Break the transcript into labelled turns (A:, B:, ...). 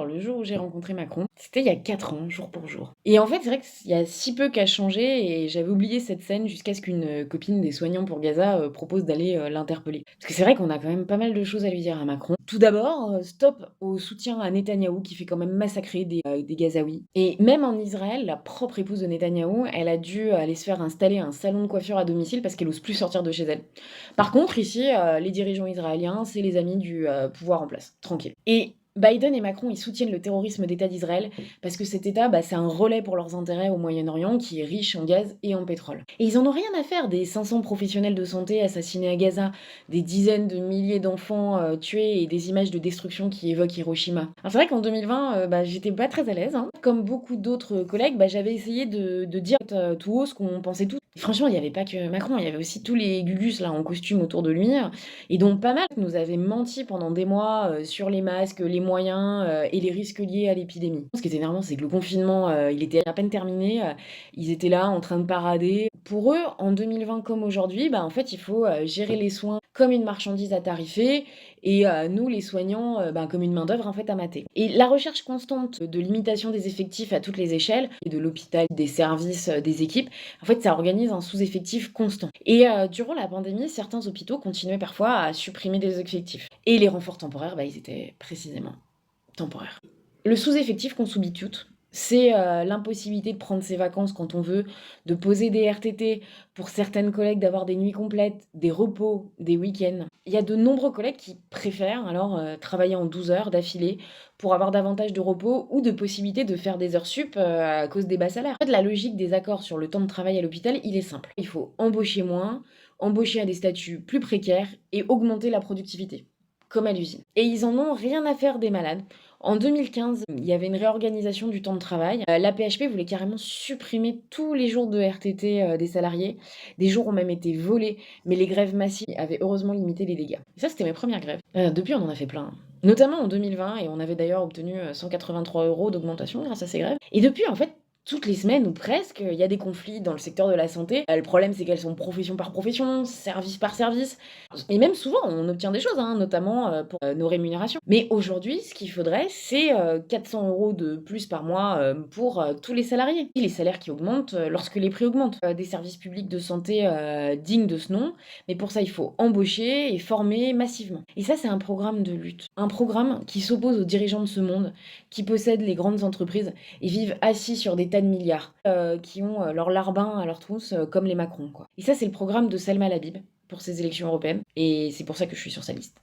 A: alors le jour où j'ai rencontré Macron, c'était il y a 4 ans, jour pour jour. Et en fait, c'est vrai qu'il y a si peu qui a changé et j'avais oublié cette scène jusqu'à ce qu'une, copine des soignants pour Gaza, propose d'aller, l'interpeller. Parce que c'est vrai qu'on a quand même pas mal de choses à lui dire à Macron. Tout d'abord, stop au soutien à Netanyahou qui fait quand même massacrer des Gazaouis. Et même en Israël, la propre épouse de Netanyahou, elle a dû aller se faire installer un salon de coiffure à domicile parce qu'elle ose plus sortir de chez elle. Par contre, ici, les dirigeants israéliens, c'est les amis du, pouvoir en place, tranquille. Et Biden et Macron, ils soutiennent le terrorisme d'État d'Israël parce que cet État, c'est un relais pour leurs intérêts au Moyen-Orient qui est riche en gaz et en pétrole. Et ils en ont rien à faire des 500 professionnels de santé assassinés à Gaza, des dizaines de milliers d'enfants tués et des images de destruction qui évoquent Hiroshima. Alors c'est vrai qu'en 2020, j'étais pas très à l'aise, hein. Comme beaucoup d'autres collègues, j'avais essayé de dire tout haut ce qu'on pensait tous. Et franchement, il n'y avait pas que Macron, il y avait aussi tous les gugus là en costume autour de lui, et dont pas mal nous avaient menti pendant des mois sur les masques, les moyens et les risques liés à l'épidémie. Ce qui était énervant, c'est que le confinement, il était à peine terminé, ils étaient là en train de parader. Pour eux, en 2020 comme aujourd'hui, en fait, il faut gérer les soins comme une marchandise à tarifer et nous, les soignants, comme une main-d'œuvre en fait à mater. Et la recherche constante de limitation des effectifs à toutes les échelles, et de l'hôpital, des services, des équipes, en fait, ça organise un sous-effectif constant. Et durant la pandémie, certains hôpitaux continuaient parfois à supprimer des effectifs. Et les renforts temporaires, ils étaient précisément temporaires. Le sous-effectif qu'on subit toutes, c'est l'impossibilité de prendre ses vacances quand on veut, de poser des RTT, pour certaines collègues d'avoir des nuits complètes, des repos, des week-ends. Il y a de nombreux collègues qui préfèrent alors travailler en 12 heures d'affilée pour avoir davantage de repos ou de possibilités de faire des heures sup à cause des bas salaires. En fait, la logique des accords sur le temps de travail à l'hôpital, il est simple. Il faut embaucher moins, embaucher à des statuts plus précaires et augmenter la productivité, comme à l'usine. Et ils en ont rien à faire des malades. En 2015, il y avait une réorganisation du temps de travail. La PHP voulait carrément supprimer tous les jours de RTT des salariés. Des jours ont même été volés, mais les grèves massives avaient heureusement limité les dégâts. Et ça, c'était mes premières grèves. Depuis, on en a fait plein. Notamment en 2020, et on avait d'ailleurs obtenu 183 € d'augmentation grâce à ces grèves. Et depuis, en fait, toutes les semaines ou presque, il y a des conflits dans le secteur de la santé. Le problème, c'est qu'elles sont profession par profession, service par service. Et même souvent, on obtient des choses, notamment pour nos rémunérations. Mais aujourd'hui, ce qu'il faudrait, c'est 400 € de plus par mois pour tous les salariés. Et les salaires qui augmentent lorsque les prix augmentent. Des services publics de santé dignes de ce nom. Mais pour ça, il faut embaucher et former massivement. Et ça, c'est un programme de lutte. Un programme qui s'oppose aux dirigeants de ce monde, qui possèdent les grandes entreprises et vivent assis sur des tas de milliards, qui ont leur larbin à leur trousse, comme les Macron, quoi. Et ça, c'est le programme de Salma Labib pour ces élections européennes, et c'est pour ça que je suis sur sa liste.